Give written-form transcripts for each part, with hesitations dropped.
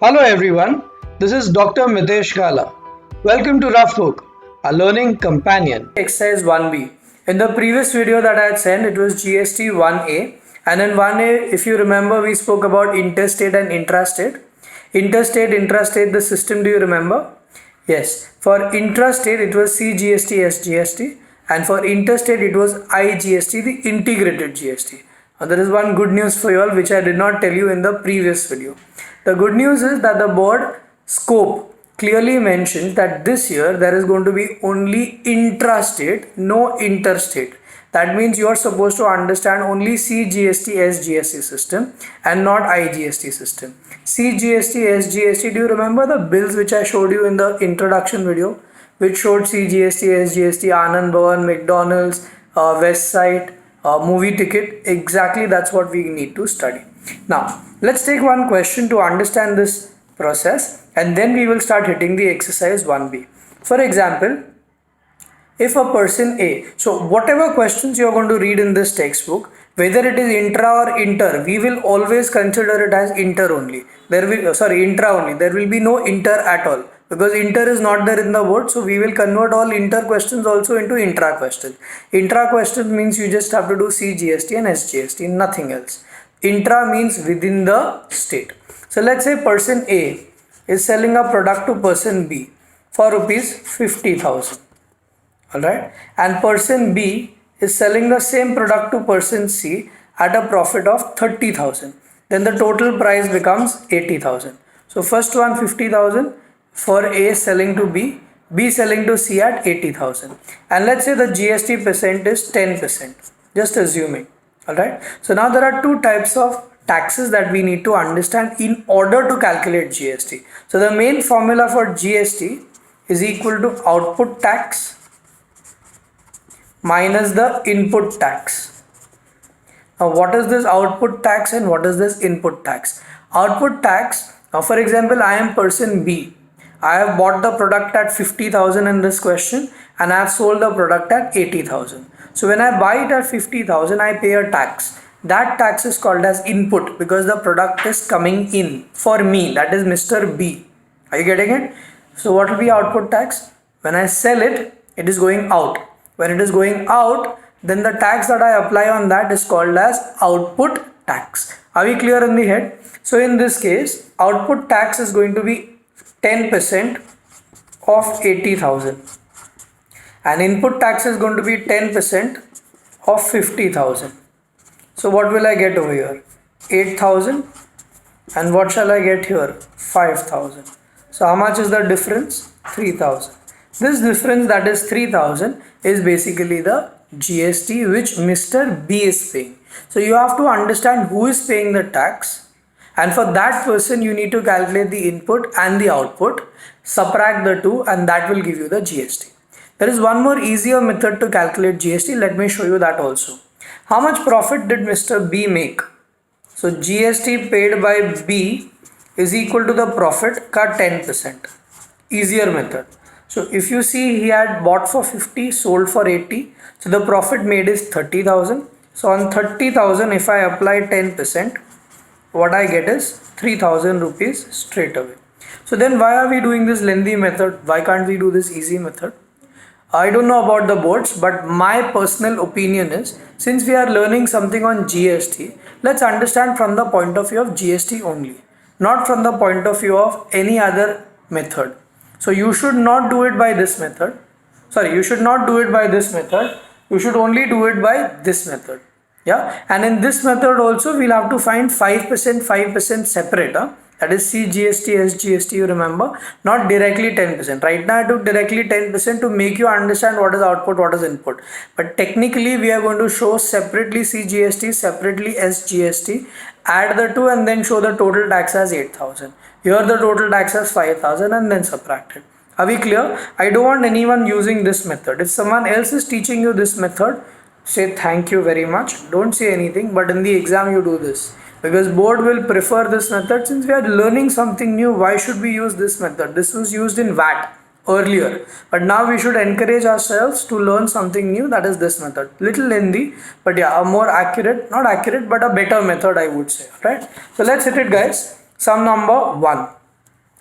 Hello everyone, this is Dr. Mitesh Gala. Welcome to Rough Book, a learning companion. Exercise 1B. In the previous video that I had sent, it was GST 1A, and in 1A, if you remember, we spoke about interstate and intrastate. Interstate, intrastate, the system, do you remember? Yes. For intrastate, it was CGST, SGST, and for interstate, it was IGST, the integrated GST. Now, there is one good news for you all which I did not tell you in the previous video. The good news is that the board scope clearly mentions that this year there is going to be only intrastate, no interstate. That means you are supposed to understand only CGST, SGST system and not IGST system. CGST, SGST, do you remember the bills which I showed you in the introduction video, which showed CGST, SGST, Anand Bhavan, McDonald's, Westside, movie ticket? Exactly, that's what we need to study. Now, let's take one question to understand this process, and then we will start hitting the exercise 1B. For example, if a person A, so whatever questions you are going to read in this textbook, whether it is intra or inter, we will always consider it as inter only. Intra only. There will be no inter at all, because inter is not there in the board. So we will convert all inter questions also into intra questions. Intra questions means you just have to do CGST and SGST, nothing else. Intra means within the state. So let's say person A is selling a product to person B for rupees 50,000. Alright, and person B is selling the same product to person C at a profit of 30,000. Then the total price becomes 80,000. So first one 50,000 for A selling to B, B selling to C at 80,000. And let's say the GST percent is 10%. Just assuming. Alright, so now there are two types of taxes that we need to understand in order to calculate GST. So the main formula for GST is equal to output tax minus the input tax. Now what is this output tax and what is this input tax? Output tax, now for example, I am person B. I have bought the product at 50,000 in this question and I have sold the product at 80,000. So when I buy it at 50,000, I pay a tax. That tax is called as input because the product is coming in for me, that is Mr. B. Are you getting it? So what will be output tax? When I sell it, it is going out. When it is going out, then the tax that I apply on that is called as output tax. Are we clear in the head? So in this case, output tax is going to be 10% of 80,000 and input tax is going to be 10% of 50,000. So what will I get over here? 8,000, and what shall I get here? 5,000. So how much is the difference? 3,000. This difference, that is 3,000, is basically the GST which Mr. B is paying. So you have to understand who is paying the tax, and for that person you need to calculate the input and the output, subtract the two, and that will give you the GST. There is one more easier method to calculate GST. Let me show you that also. How much profit did Mr. B make? So GST paid by B is equal to the profit cut 10%. Easier method. So if you see, he had bought for 50, sold for 80. So the profit made is 30,000. So on 30,000, if I apply 10%, what I get is 3,000 rupees straight away. So then why are we doing this lengthy method? Why can't we do this easy method? I don't know about the boards, but my personal opinion is, since we are learning something on GST, let's understand from the point of view of GST only, not from the point of view of any other method. So you should not do it by this method. You should not do it by this method. You should only do it by this method. Yeah, and in this method also we'll have to find 5% separate. That is CGST, SGST, you remember, not directly 10%. Right now I took directly 10% to make you understand what is output, what is input. But technically we are going to show separately CGST, separately SGST, add the two and then show the total tax as 8,000. Here the total tax as 5,000 and then subtract it. Are we clear? I don't want anyone using this method. If someone else is teaching you this method, say thank you very much. Don't say anything, but in the exam you do this. Because board will prefer this method. Since we are learning something new, why should we use this method? This was used in VAT earlier, but now we should encourage ourselves to learn something new, that is this method. Little lengthy, but yeah, a more accurate, not accurate, but a better method I would say. Right? So let's hit it guys. Sum number 1.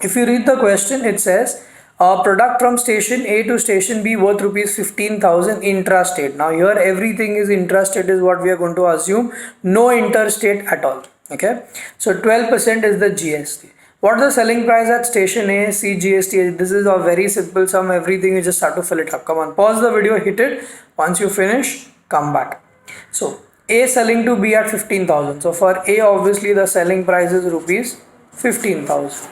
If you read the question, it says a product from station A to station B worth rupees 15,000 intrastate. Now here everything is intrastate is what we are going to assume, no interstate at all. Okay, so 12% is the GST. What is the selling price at station A? See GST. This is a very simple sum. Everything you just have to fill it up. Come on, pause the video, hit it. Once you finish, come back. So A selling to B at 15,000. So for A, obviously the selling price is rupees 15,000.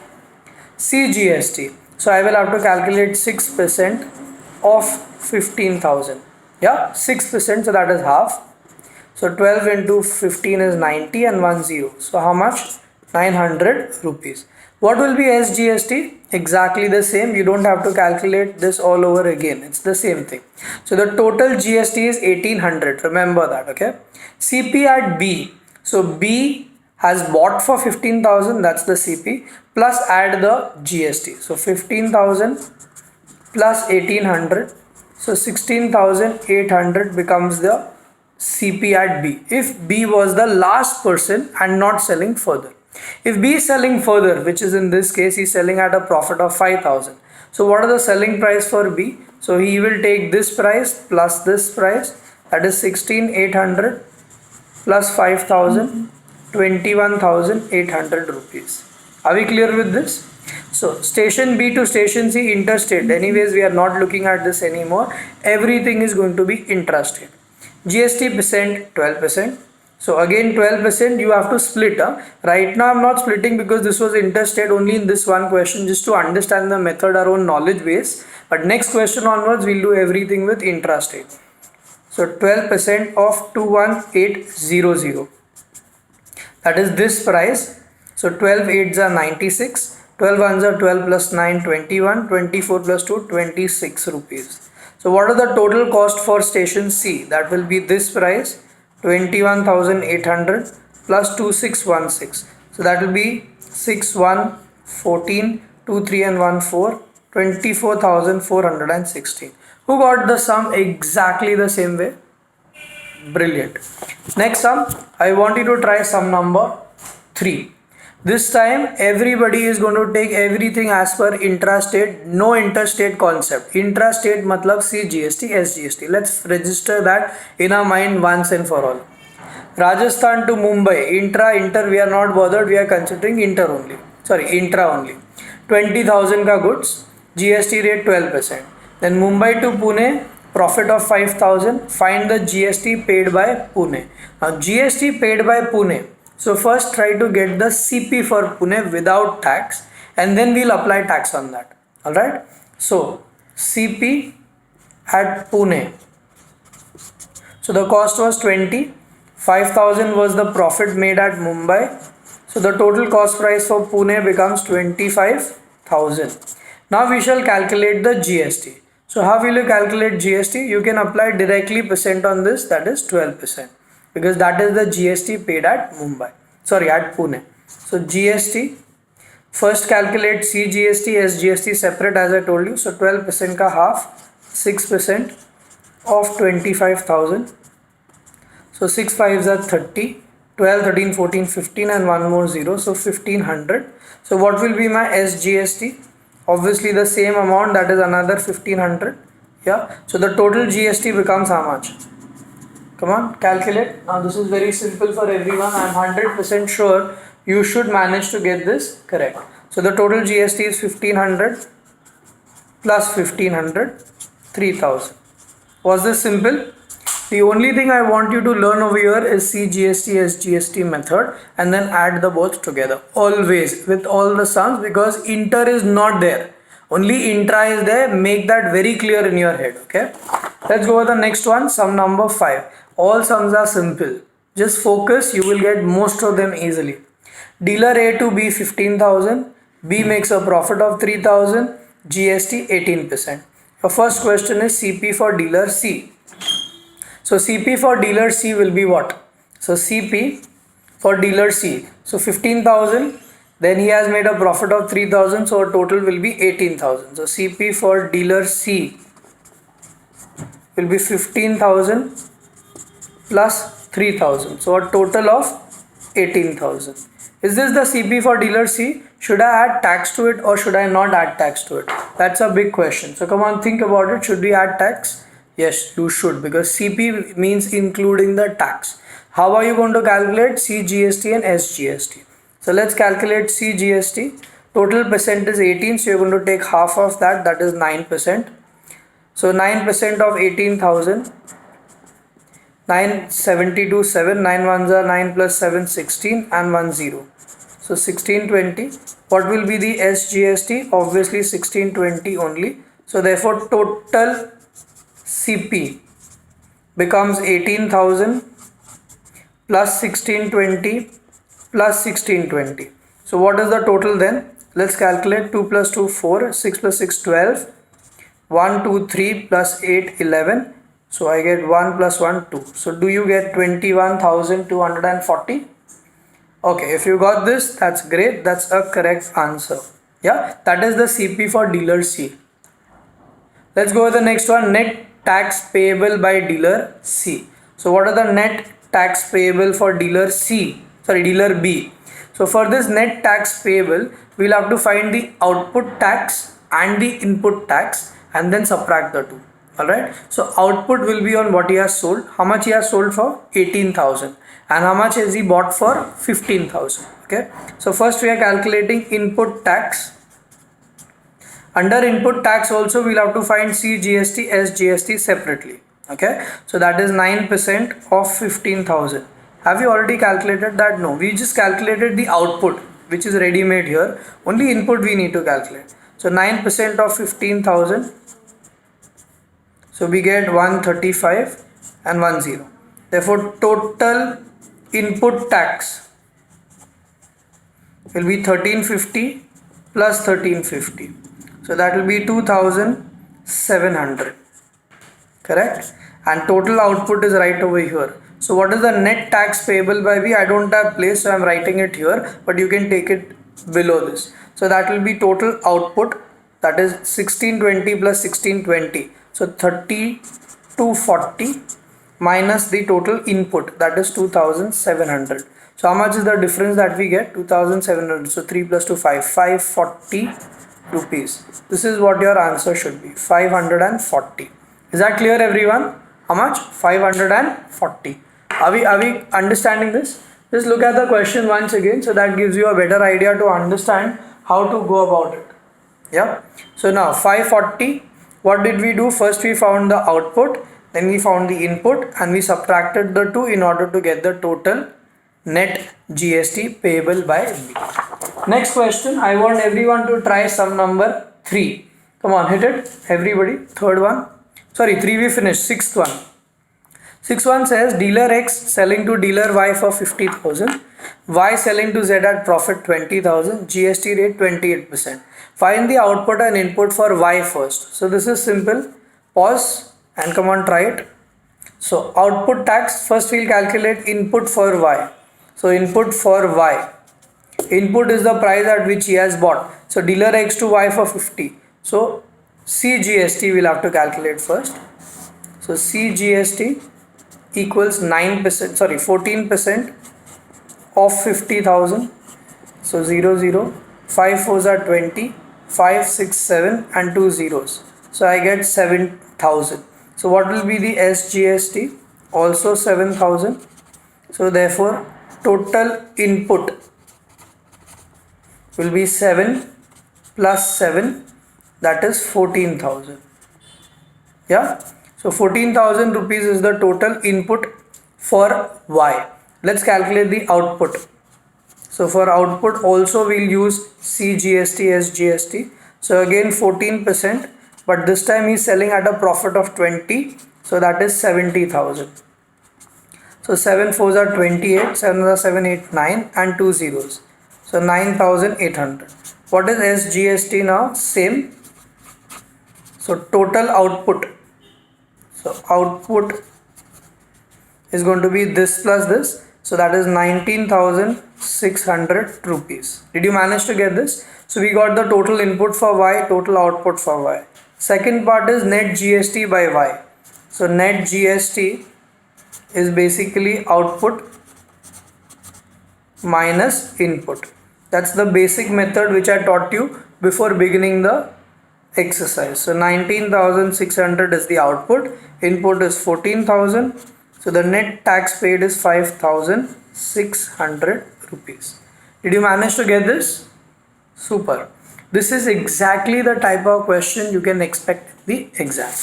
C GST. So I will have to calculate 6% of 15,000. Yeah, 6%. So that is half. So 12 into 15 is 90 and 1 0. So how much? 900 rupees. What will be SGST? Exactly the same. You don't have to calculate this all over again. It's the same thing. So the total GST is 1800. Remember that. Okay. CP at B. So B has bought for 15,000. That's the CP. Plus add the GST. So 15,000 plus 1800. So 16,800 becomes the CP at B. If B was the last person and not selling further. If B is selling further, which is in this case, he is selling at a profit of 5,000. So what are the selling price for B? So he will take this price plus this price, that is 16,800 plus 5,000, 21,800 rupees. Are we clear with this? So station B to station C interstate. Anyways, we are not looking at this anymore. Everything is going to be intrastate. GST percent 12%. So again 12% you have to split. Right now I'm not splitting because this was interstate only in this one question, just to understand the method, our own knowledge base. But next question onwards we'll do everything with intrastate. So 12% of 21,800. That is this price. So 12 8s are 96. 12 1s are 12 plus 9 21. 24 plus 2 26 rupees. So what are the total cost for station C? That will be this price, 21,800 plus 2616. So that will be 6 1 14 2 3 and 1 4, 24,416. Who got the sum exactly the same way? Brilliant. Next sum, I want you to try sum number 3. This time everybody is going to take everything as per intrastate, no interstate concept. Intrastate matlab C GST, S GST. Let's register that in our mind once and for all. Rajasthan to Mumbai, inter we are not bothered, we are considering intra only. 20,000 ka goods, GST rate 12%. Then Mumbai to Pune, profit of 5,000, find the GST paid by Pune. Now GST paid by Pune. So first try to get the CP for Pune without tax, and then we'll apply tax on that. Alright. So CP at Pune. So the cost was 20. 5,000 was the profit made at Mumbai. So the total cost price for Pune becomes 25,000. Now we shall calculate the GST. So how will you calculate GST? You can apply directly percent on this, that is 12%. Because that is the GST paid at at Pune. So GST, first calculate C GST, S GST separate as I told you. So 12% ka half, 6% of 25,000. So 6 5s are 30, 12, 13, 14, 15 and one more 0. So 1,500. So what will be my S GST? Obviously the same amount, that is another 1,500. Yeah. So the total GST becomes how much? Come on, calculate. Now this is very simple for everyone. I am 100% sure you should manage to get this correct. So the total GST is 1,500 plus 1,500, 3,000. Was this simple? The only thing I want you to learn over here is C GST, S GST method, and then add the both together. Always with all the sums, because inter is not there. Only intra is there. Make that very clear in your head. Okay. Let's go with the next one. Sum number 5. All sums are simple. Just focus. You will get most of them easily. Dealer A to B 15,000. B makes a profit of 3,000. GST 18%. Your first question is CP for dealer C. So CP for dealer C will be what? So CP for dealer C. So 15,000. Then he has made a profit of 3,000. So our total will be 18,000. So CP for dealer C will be 15,000 plus 3,000. So a total of 18,000. Is this the CP for dealer C? Should I add tax to it or should I not add tax to it? That's a big question. So come on, think about it. Should we add tax? Yes, you should, because CP means including the tax. How are you going to calculate CGST and SGST? So let's calculate CGST. Total percent is 18, so you're going to take half of that, that is 9%. So 9% of 18,000, 972 7, 9 ones are 9 plus 7, 16 and 1 0. So 1620. What will be the SGST? Obviously 1620 only. So therefore total CP becomes 18,000 plus 1620 plus 1620. So what is the total then? Let's calculate. 2 plus 2 4, 6 plus 6 12, 1 2 3 plus 8 11. So I get 1 plus 1 2. So do you get 21,240? Okay, if you got this, that's great. That's a correct answer. Yeah, that is the CP for dealer C. Let's go with the next one. Net tax payable by dealer C. So what are the net tax payable for dealer C? Sorry, dealer B. So for this net tax payable, we'll have to find the output tax and the input tax and then subtract the two. Alright, so output will be on what he has sold. How much he has sold for? 18,000. And how much has he bought for? 15,000. Okay, so first we are calculating input tax. Under input tax also we'll have to find CGST, SGST separately. Okay, so that is 9% of 15,000. Have you already calculated that? No, we just calculated the output, which is ready made here. Only input we need to calculate. So 9% of 15,000. So we get 135 and 10. Therefore total input tax will be 1350 plus 1350. So that will be 2,700. Correct? And total output is right over here. So what is the net tax payable by B? I don't have place, so I am writing it here, but you can take it below this. So that will be total output, that is 1620 plus 1620. So 3240 minus the total input, that is 2,700. So how much is the difference that we get? 2,700. So 3 plus 2 5, 540 rupees. This is what your answer should be, 540. Is that clear, everyone? How much? 540. Are we understanding this? Just look at the question once again, so that gives you a better idea to understand how to go about it. Yeah, so now 540, what did we do? First we found the output, then we found the input and we subtracted the two in order to get the total net GST payable by B. Next question, I want everyone to try sum number 3. Come on, hit it, everybody. Third one, sorry, 3 we finished. Sixth one. Sixth one says dealer X selling to dealer Y for 50,000, Y selling to Z at profit 20,000, GST rate 28%. Find the output and input for Y first. So this is simple. Pause and come on, try it. So output tax, first we'll calculate input for Y. So input for Y. Input is the price at which he has bought. So dealer X to Y for 50. So CGST we'll have to calculate first. So CGST equals 9%, sorry, 14% of 50,000. So 0 0, 5 4s are 20, 5 6 7 and 2 zeros. So I get 7,000. So what will be the SGST? Also 7,000. So therefore total input will be 7 plus 7, that is 14,000. Yeah, so 14,000 rupees is the total input for Y. Let's calculate the output. So for output also we'll use CGST, SGST. So again 14%, but this time he's selling at a profit of 20, so that is 70,000. So 7 4s are 28, 7 are 7 8 9 and 2 zeros. So 9,800. What is SGST now? Same. So total output. So output is going to be this plus this. So that is 19,600 rupees. Did you manage to get this? So we got the total input for Y, total output for Y. Second part is net GST by Y. So net GST is basically output minus input. That's the basic method which I taught you before beginning the exercise. So 19,600 is the output, input is 14,000. So the net tax paid is 5,600 rupees. Did you manage to get this? Super. This is exactly the type of question you can expect in the exam.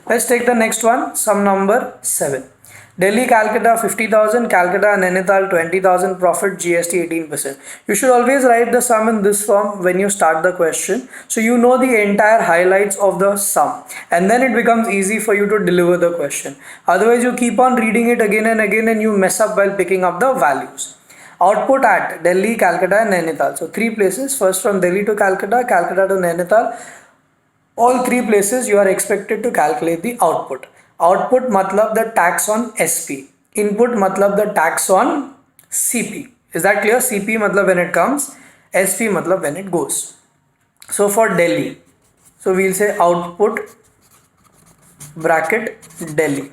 Let's take the next one, sum number 7. Delhi, Calcutta 50,000, Calcutta, Nainital 20,000, profit GST 18%. You should always write the sum in this form when you start the question, so you know the entire highlights of the sum, and then it becomes easy for you to deliver the question. Otherwise, you keep on reading it again and again and you mess up while picking up the values. Output at Delhi, Calcutta and Nainital. So 3 places, first from Delhi to Calcutta, Calcutta to Nainital. All 3 places you are expected to calculate the output. Output matlab the tax on SP. Input matlab the tax on CP. Is that clear? CP matlab when it comes, SP matlab when it goes. So for Delhi, so we'll say output bracket Delhi.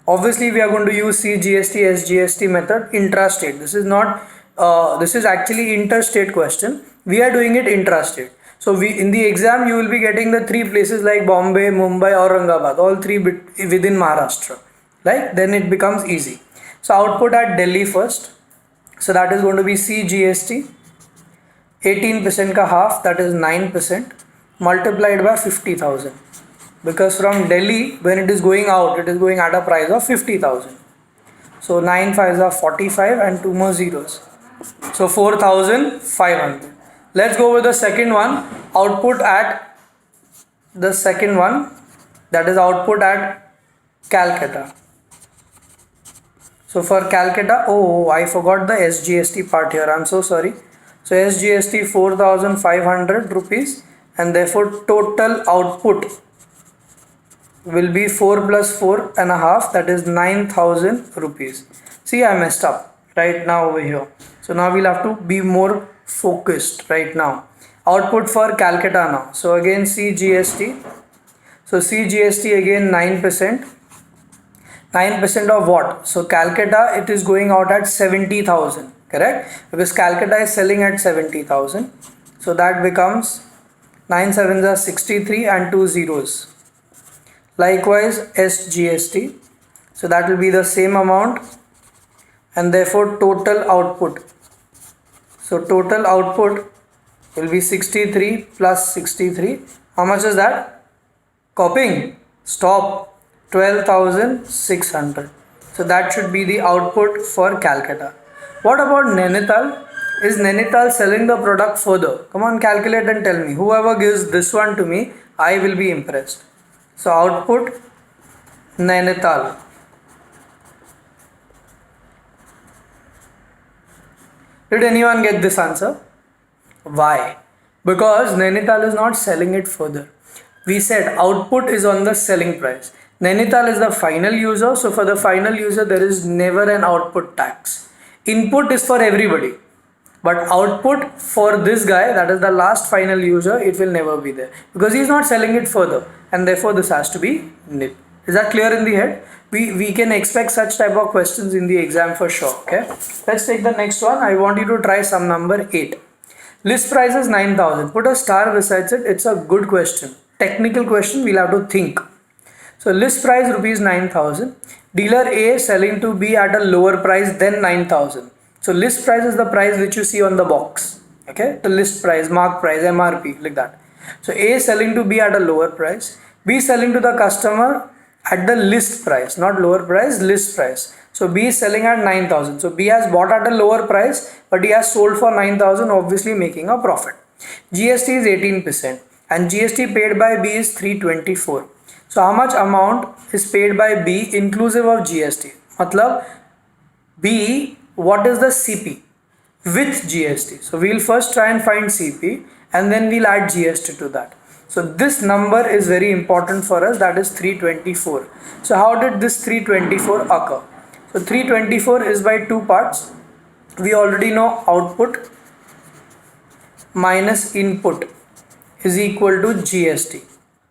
Obviously we are going to use CGST, SGST method intrastate. This is not this is actually interstate question. We are doing it intrastate. So we in the exam you will be getting the 3 places like Bombay, Mumbai, Aurangabad, all 3 within Maharashtra. Right? Then it becomes easy. So output at Delhi first. So that is going to be CGST. 18% ka half, that is 9%, multiplied by 50,000. Because from Delhi, when it is going out, it is going at a price of 50,000. So 9 5s are 45 and 2 more zeros. So 4,500. Let's go with the second one. Output at the second one, that is output at Calcutta. So for Calcutta, oh, I forgot the SGST part here. I'm so sorry. So SGST 4,500 rupees, and therefore total output will be 4 plus 4 and a half, that is 9,000 rupees. See, I messed up right now over here. So now we'll have to be more focused right now. Output for Calcutta now. So again CGST. So CGST again 9%. 9% of what? So Calcutta, it is going out at 70,000, correct? Because Calcutta is selling at 70,000. So that becomes 9 7s are 63 and 2 zeros. Likewise SGST. So that will be the same amount, and therefore total output. So total output will be 63 plus 63. How much is that? Copying. Stop. 12,600. So that should be the output for Calcutta. What about Nainital? Is Nainital selling the product further? Come on, calculate and tell me. Whoever gives this one to me, I will be impressed. So output Nainital. Did anyone get this answer? Why? Because Nainital is not selling it further. We said output is on the selling price. Nainital is the final user, so for the final user there is never an output tax. Input is for everybody, but output for this guy, that is the last final user, it will never be there because he is not selling it further, and therefore this has to be nil. Is that clear in the head? We can expect such type of questions in the exam for sure. Okay, let's take the next one. I want you to try sum number 8. List price is 9,000. Put a star besides it. It's a good question. Technical question. We'll have to think. So list price rupees 9,000. Dealer A selling to B at a lower price than 9,000. So list price is the price which you see on the box. Okay, the list price, mark price, MRP, like that. So A selling to B at a lower price. B selling to the customer at the list price, not lower price, list price. So B is selling at 9,000. So B has bought at a lower price, but he has sold for 9,000, obviously making a profit. GST is 18% and GST paid by B is 324. So how much amount is paid by B inclusive of GST? Matlab B, what is the CP with GST? So we'll first try and find CP and then we'll add GST to that. So this number is very important for us, that is 324. So how did this 324 occur? So 324 is by 2 parts. We already know output minus input is equal to GST.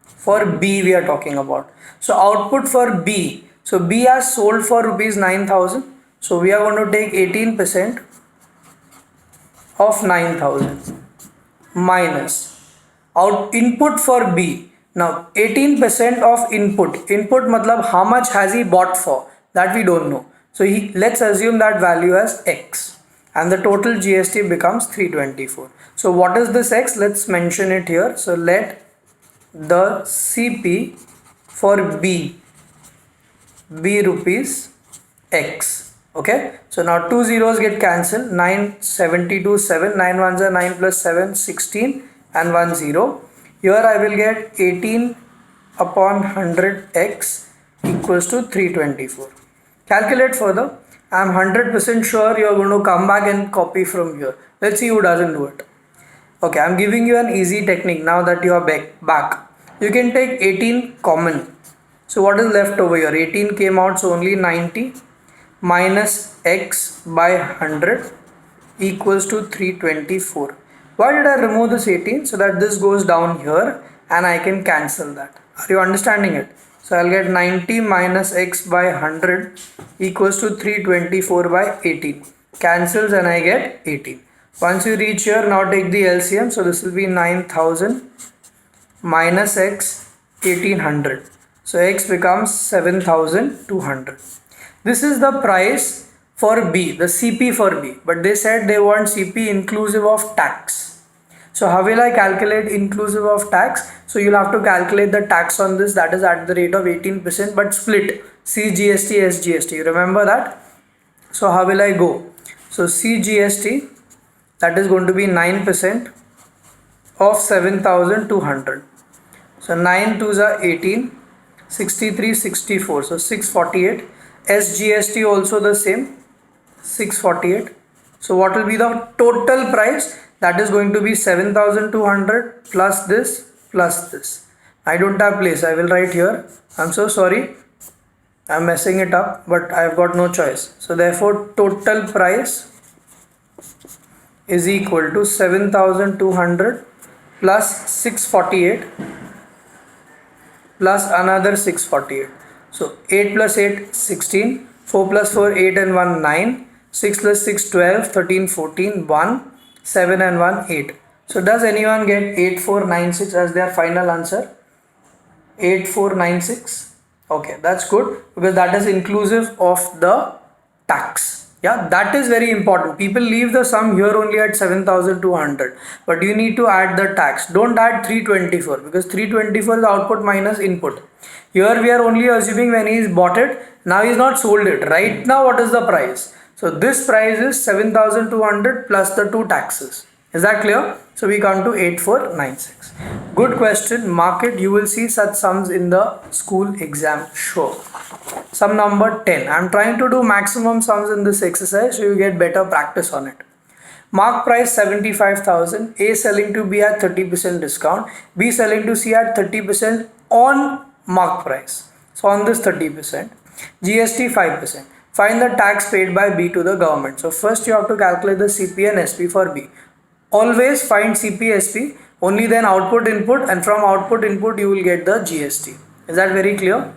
For B we are talking about. So output for B. So B has sold for rupees 9,000. So we are going to take 18% of 9,000 minus out input for B. Now 18% of input matlab how much has he bought for, that we don't know. So let's assume that value as X, and the total GST becomes 324. So what is this X? Let's mention it here. So let the CP for B be rupees X. Okay, so now two zeros get cancelled. 9 72 7, 9 ones are 9 plus 7 16 and 1 0. Here I will get 18 upon 100x equals to 324. Calculate further. I am 100% sure you are going to come back and copy from here. Let's see who doesn't do it. Okay, I am giving you an easy technique now that you are back. You can take 18 common. So what is left over here? 18 came out, so only 90 minus x by 100 equals to 324. Why did I remove this 18? So that this goes down here and I can cancel that. Are you understanding it? So I'll get 90 minus x by 100 equals to 324 by 18. Cancels and I get 18. Once you reach here, now take the LCM. So this will be 9,000 minus x 1800. So x becomes 7,200. This is the price for B, the CP for B. But they said they want CP inclusive of tax. So how will I calculate inclusive of tax? So you'll have to calculate the tax on this, that is at the rate of 18%, but split CGST, SGST. You remember that? So how will I go? So CGST, that is going to be 9% of 7,200. So 9 2s are 18, 63, 64. So 648. SGST also the same, 648. So what will be the total price? That is going to be 7,200 plus this plus this. I don't have place. I will write here. I'm so sorry. I'm messing it up, but I've got no choice. So therefore total price is equal to 7,200 plus 648 plus another 648. So 8 plus 8 16, 4 plus 4 8 and 1 9, 6 plus 6 12, 13 14, 1 7 and 1 8. So does anyone get 8496 as their final answer? 8496. Okay, that's good because that is inclusive of the tax. Yeah, that is very important. People leave the sum here only at 7,200, but you need to add the tax. Don't add 324 because 324 is output minus input. Here we are only assuming when he's bought it. Now he's not sold it. Right now what is the price? So this price is 7,200 plus the two taxes. Is that clear? So we come to 8496. Good question. Mark it. You will see such sums in the school exam. Sure. Sum number 10. I am trying to do maximum sums in this exercise so you get better practice on it. Mark price 75,000. A selling to B at 30% discount. B selling to C at 30% on mark price. So on this 30%. GST 5%. Find the tax paid by B to the government. So first you have to calculate the CP and SP for B. Always find CP, SP, only then output input, and from output input you will get the GST. Is that very clear?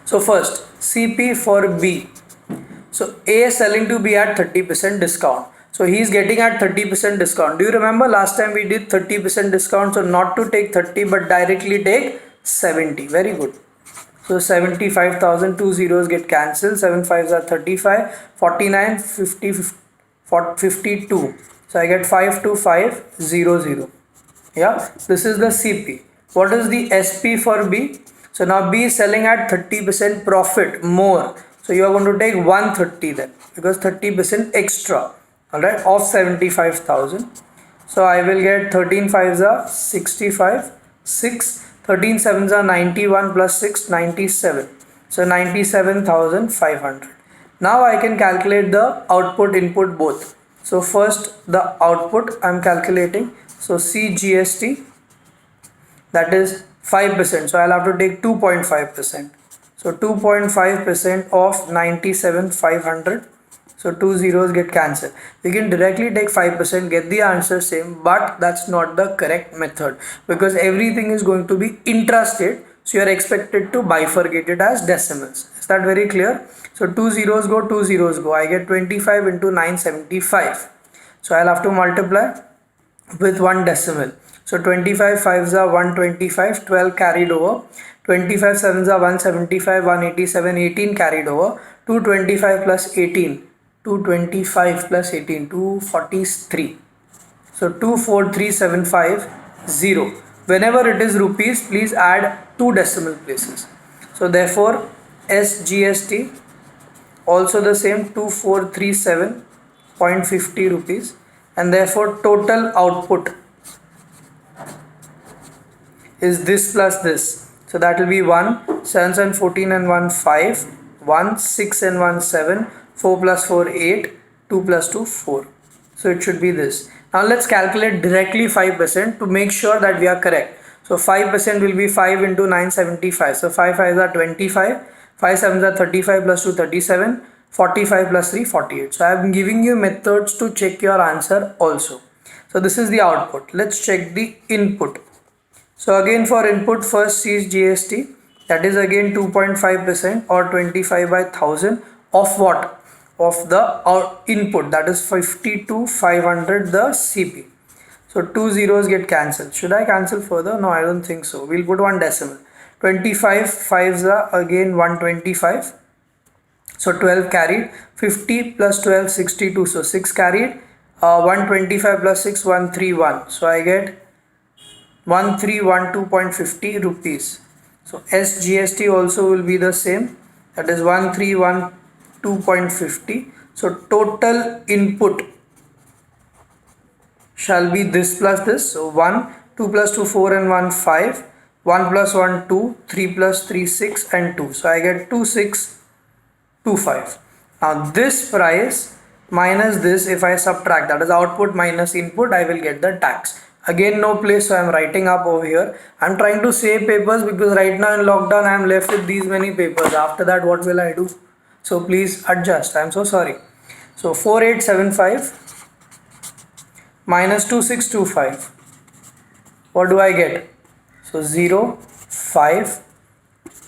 So first CP for B. So A is selling to B at 30% discount. So he is getting at 30% discount. Do you remember last time we did 30% discount? So not to take 30 but directly take 70. Very good. So 75,000, two zeros get cancelled, 7 5s are 35, 49, 50, 52. So I get 52500. Yeah, this is the CP. What is the SP for B? So now B is selling at 30% profit more. So you are going to take 130 then because 30% extra. Alright, of 75,000. So I will get 13 5s are 65, 6, 13 7s are 91 plus 6, 97. So 97,500. Now I can calculate the output input both. So first the output I am calculating. So CGST, that is 5%. So I'll have to take 2.5%. So 2.5% of 97,500. So two zeros get cancelled. You can directly take 5%, get the answer same, but that's not the correct method because everything is going to be intrastate. So you are expected to bifurcate it as decimals. Is that very clear? So two zeros go, two zeros go. I get 25 into 975. So I'll have to multiply with one decimal. So 25 5s are 125, 12 carried over. 25 7s are 175, 187, 18 carried over. 225 plus 18, 225 plus 18, 243. So 24375 0. Whenever it is rupees, please add two decimal places. So therefore SGST also the same 2437.50 rupees, and therefore total output is this plus this. So that will be 1 7 and 14 and 1 5, 1 6 and 1 7, 4 plus 4 8, 2 plus 2 4. So it should be this. Now let's calculate directly 5% to make sure that we are correct. So 5% will be 5 into 975. So 5 5s are 25, 5 7s are 35 plus 2 37, 45 plus 3 48. So I am giving you methods to check your answer also. So this is the output. Let's check the input. So again for input, first sees GST, that is again 2.5% or 25 by 1000 of what? Of the input, that is 52,500 the CP. So two zeros get cancelled. Should I cancel further? No, I don't think so. We'll put one decimal. 25 5s are again 125. So 12 carried. 50 plus 12 62. So 6 carried. 125 plus 6 131. So I get 1312.50 rupees. So SGST also will be the same, that is 1312.50. So total input shall be this plus this. So 1, 2 plus 2 4 and 1 5, 1 plus 1 2, 3 plus 3 6 and 2. So I get 2625. Now this price minus this, if I subtract, that is output minus input, I will get the tax. Again no place, so I am writing up over here. I am trying to save papers because right now in lockdown I am left with these many papers. After that what will I do? So please adjust. I am so sorry. So 4875 minus 2625. What do I get? So 0 5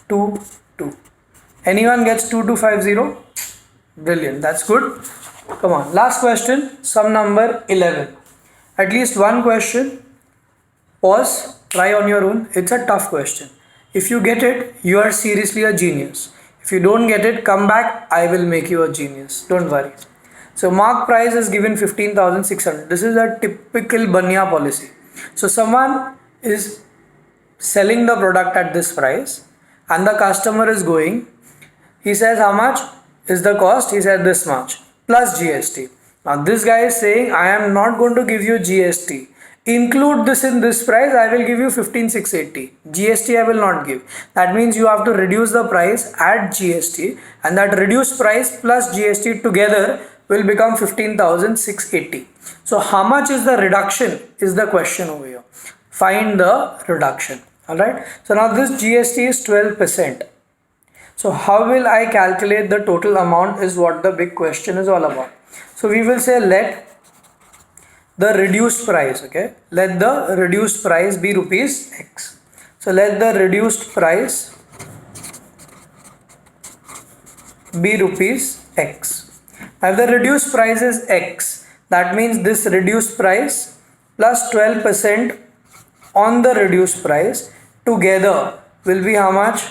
2 2. Anyone gets 2250? Brilliant. That's good. Come on. Last question. Sum number 11. At least one question. Pause, try on your own. It's a tough question. If you get it, you are seriously a genius. If you don't get it, come back, I will make you a genius. Don't worry. So mark price is given 15,600. This is a typical Banya policy. So someone is selling the product at this price and the customer is going. He says how much is the cost? He said this much plus GST. Now this guy is saying I am not going to give you GST. Include this in this price, I will give you 15,680. GST I will not give. That means you have to reduce the price, add GST, and that reduced price plus GST together will become 15,680. So how much is the reduction is the question over here. Find the reduction. Alright. So now this GST is 12%. So how will I calculate the total amount is what the big question is all about. So we will say let the reduced price, okay, let the reduced price be rupees X. So let the reduced price be rupees X. Now if the reduced price is X, that means this reduced price plus 12% on the reduced price together will be how much?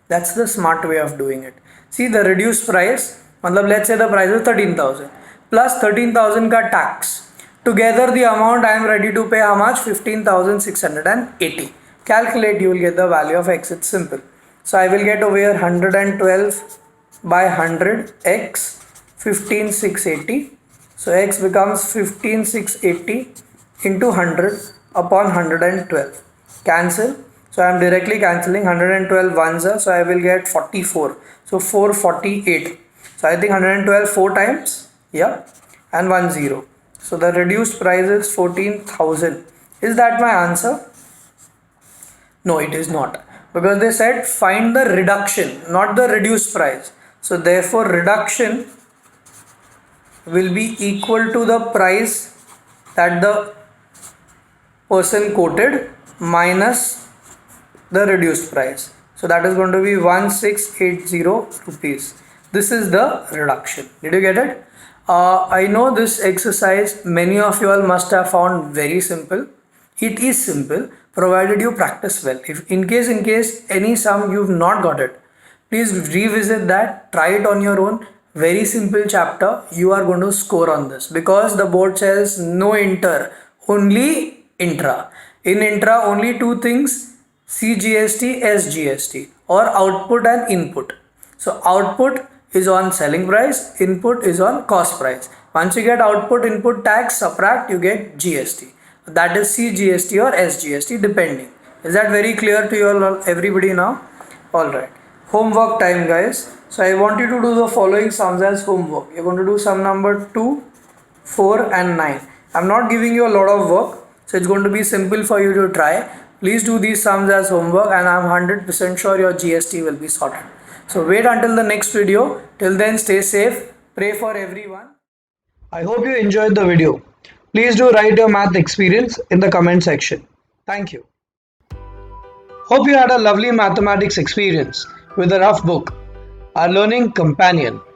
That's the smart way of doing it. See, the reduced price, let's say the price is 13,000 plus 13,000 ka tax. Together the amount I am ready to pay how much? 15,680. Calculate, you will get the value of X. It's simple. So I will get over here 112 by 100 X 15,680. So X becomes 15,680 into 100 upon 112. Cancel. So I am directly cancelling 112 ones, so I will get 44. So 448. So I think 112 4 times, yeah, and 1 0. So the reduced price is 14,000. Is that my answer? No, it is not, because they said find the reduction, not the reduced price. So therefore reduction will be equal to the price that the person quoted minus the reduced price. So that is going to be 1680 rupees. This is the reduction. Did you get it? I know this exercise many of you all must have found very simple. It is simple provided you practice well. If in case any sum you've not got it, please revisit that, try it on your own. Very simple chapter. You are going to score on this because the board says no inter, only intra. In intra, only two things: CGST, SGST, or output and input. So output is on selling price, input is on cost price. Once you get output, input tax, subtract, you get GST. That is CGST or SGST depending. Is that very clear to you all, everybody now? Alright. Homework time, guys. So I want you to do the following sums as homework. You're going to do sum number 2, 4 and 9. I'm not giving you a lot of work, so it's going to be simple for you to try. Please do these sums as homework and I'm 100% sure your GST will be sorted. So wait until the next video. Till then, stay safe. Pray for everyone. I hope you enjoyed the video. Please do write your math experience in the comment section. Thank you. Hope you had a lovely mathematics experience with the Rough Book, our learning companion.